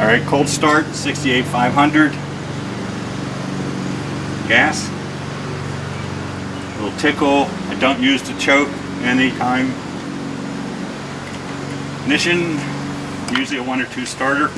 All right, cold start, 68,500. Gas. A little tickle. I don't use the choke anytime. Ignition, usually a 1 or 2 starter.